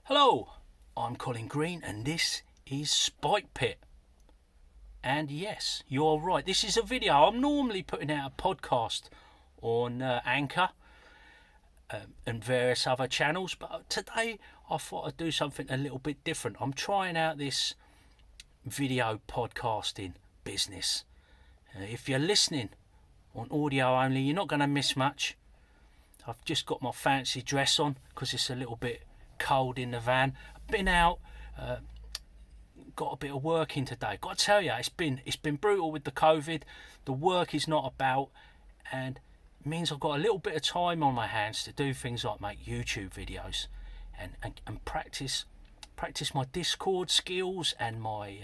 Hello, I'm Colin Green and this is Spike Pit. And yes, you're right, this is a video. I'm normally putting out a podcast on Anchor and various other channels, but today I thought I'd do something a little bit different. I'm trying out this video podcasting business. If you're listening on audio only, you're not going to miss much. I've just got my fancy dress on because it's a little bit cold in the van. I've been out, got a bit of work in today. Got to tell you, it's been brutal with the COVID. The work is not about, and it means I've got a little bit of time on my hands to do things like make YouTube videos and practice my Discord skills and my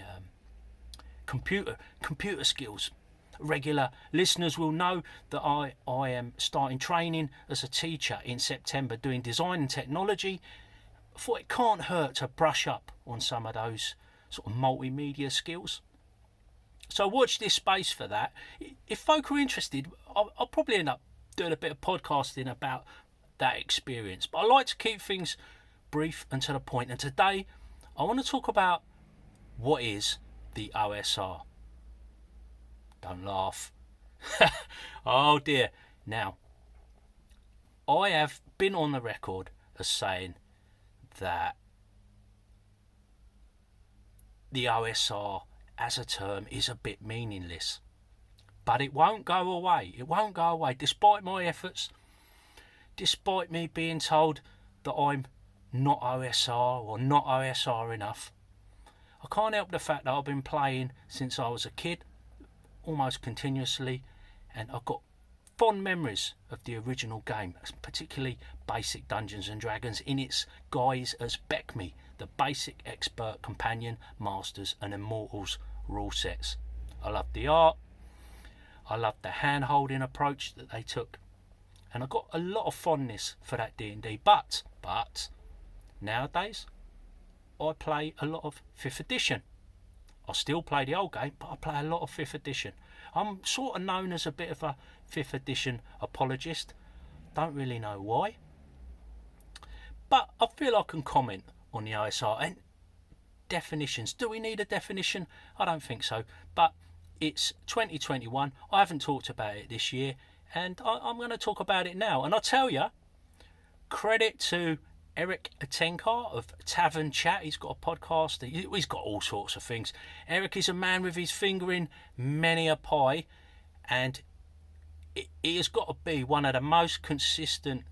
computer skills. Regular listeners will know that I am starting training as a teacher in September, doing design and technology. I thought it can't hurt to brush up on some of those sort of multimedia skills. So watch this space for that. If folk are interested, I'll probably end up doing a bit of podcasting about that experience. But I like to keep things brief and to the point. And today I want to talk about what is the OSR. Don't laugh. Oh dear. Now, I have been on the record as saying that the OSR as a term is a bit meaningless. But it won't go away. It won't go away. Despite my efforts, despite me being told that I'm not OSR or not OSR enough, I can't help the fact that I've been playing since I was a kid, almost continuously, and I've got fond memories of the original game, particularly basic Dungeons and Dragons in its guise as Beckme, the basic expert companion, masters and immortals rule sets. I loved the art, I loved the hand-holding approach that they took, and I got a lot of fondness for that D&D. But nowadays I play a lot of 5th edition. I still play the old game, but I play a lot of 5th edition. I'm sort of known as a bit of a 5th edition apologist. Don't really know why. But I feel I can comment on the OSR and definitions. Do we need a definition? I don't think so. But it's 2021. I haven't talked about it this year, and I'm going to talk about it now. And I'll tell you, credit to Erik Tenkar of Tavern Chat. He's got a podcast. He's got all sorts of things. Erik is a man with his finger in many a pie, and he has got to be one of the most consistent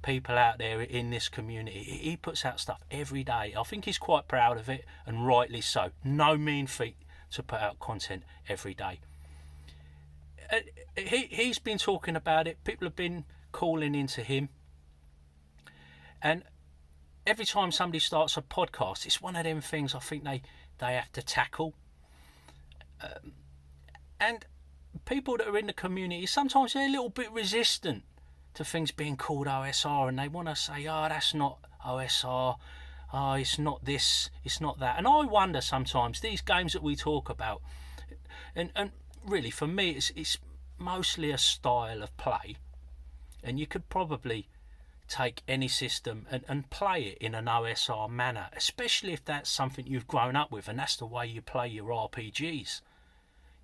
people out there in this community. He puts out stuff every day. I think he's quite proud of it, and rightly so. No mean feat to put out content every day. He's been talking about it. People have been calling into him. And every time somebody starts a podcast, it's one of them things I think they have to tackle. And people that are in the community, sometimes they're a little bit resistant to things being called OSR, and they want to say, oh, that's not OSR, oh, it's not this, it's not that. And I wonder sometimes, these games that we talk about, and really for me it's mostly a style of play, and you could probably take any system and play it in an OSR manner, especially if that's something you've grown up with and that's the way you play your RPGs.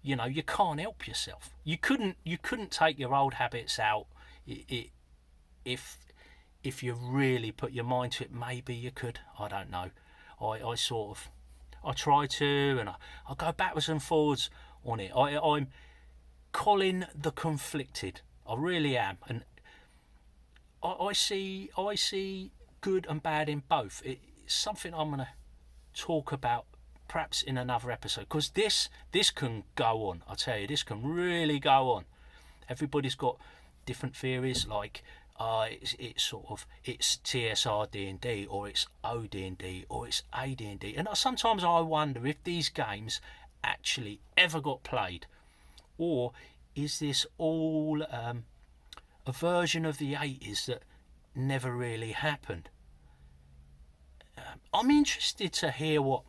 You know, you can't help yourself. You couldn't take your old habits out. If you really put your mind to it, maybe you could. I don't know. I try to, and I go backwards and forwards on it. I'm Colin the conflicted. I really am, and I see good and bad in both. It's something I'm going to talk about perhaps in another episode, because this can go on. I tell you, this can really go on. Everybody's got different theories, like it's TSR D&D, or it's OD&D, or it's AD&D. And sometimes I wonder if these games actually ever got played, or is this all a version of the 80s that never really happened? I'm interested to hear what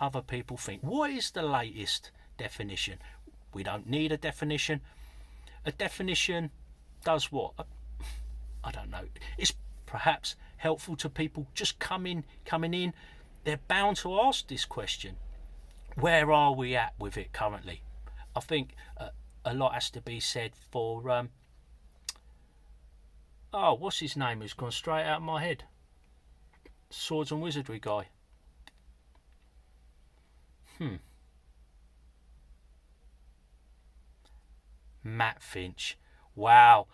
other people think. What is the latest definition? We don't need a definition. A definition does what? I don't know. It's perhaps helpful to people just coming in. They're bound to ask this question. Where are we at with it currently? I think a lot has to be said for what's his name who's gone straight out of my head? Swords and Wizardry guy. Matt Finch. Wow.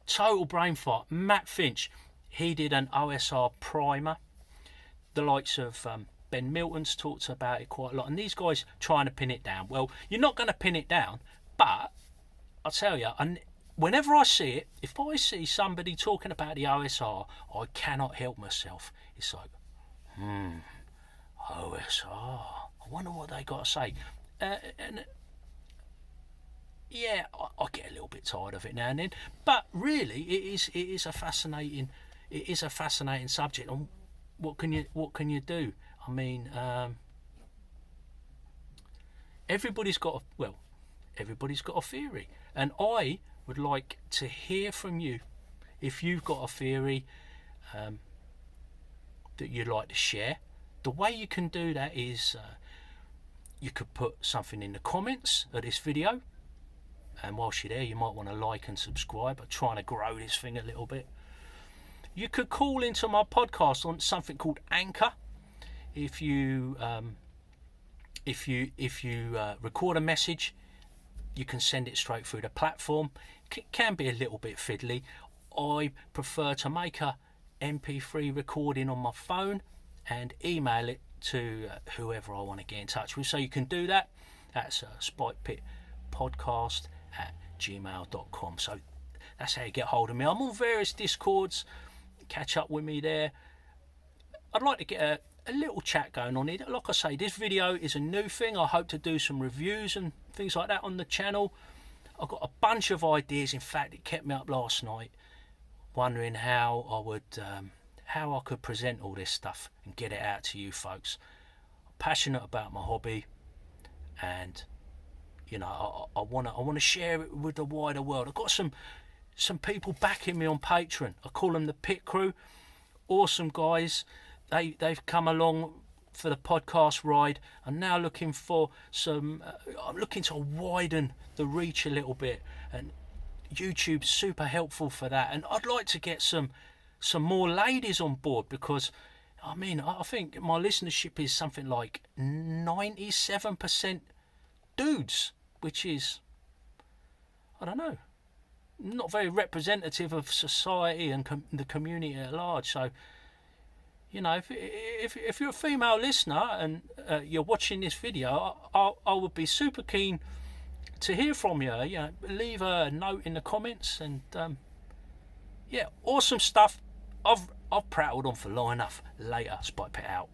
Total brain fart. Matt Finch. He did an OSR primer. The likes of Ben Milton's talked about it quite a lot. And these guys trying to pin it down. Well, you're not going to pin it down. But I'll tell you, whenever I see it, if I see somebody talking about the OSR, I cannot help myself. It's like, OSR. I wonder what they got to say. And yeah, I get a little bit tired of it now and then. But really, it is a fascinating subject. And what can you do? I mean, everybody's got a theory, and I would like to hear from you if you've got a theory that you'd like to share. The way you can do that is you could put something in the comments of this video, and whilst you're there you might want to like and subscribe. I'm trying to grow this thing a little bit. You could call into my podcast on something called Anchor. If you record a message, you can send it straight through the platform. Can be a little bit fiddly. I prefer to make a MP3 recording on my phone and email it to whoever I want to get in touch with. So you can do that. That's spikepitpodcast@gmail.com. So that's how you get hold of me. I'm on various Discords. Catch up with me there. I'd like to get a little chat going on here. Like I say, this video is a new thing. I hope to do some reviews and things like that on the channel. I've got a bunch of ideas. In fact, it kept me up last night wondering how I could present all this stuff and get it out to you folks. I'm passionate about my hobby, and you know, I want to share it with the wider world. I've got some people backing me on Patreon. I call them the Pit Crew. Awesome guys. They've come along for the podcast ride. I'm now looking for some. I'm looking to widen the reach a little bit, and YouTube's super helpful for that. And I'd like to get some more ladies on board, because I mean, I think my listenership is something like 97% dudes, which is, I don't know, not very representative of society and the community at large. So, you know, if you're a female listener and you're watching this video, I would be super keen to hear from you. You know, leave a note in the comments, and yeah, awesome stuff. I've prattled on for long enough. Later, Spike Pit out.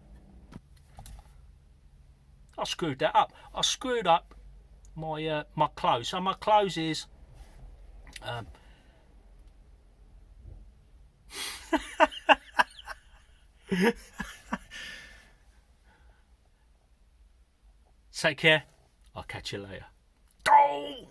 I screwed that up. I screwed up my close. So my close is take care. I'll catch you later. Oh!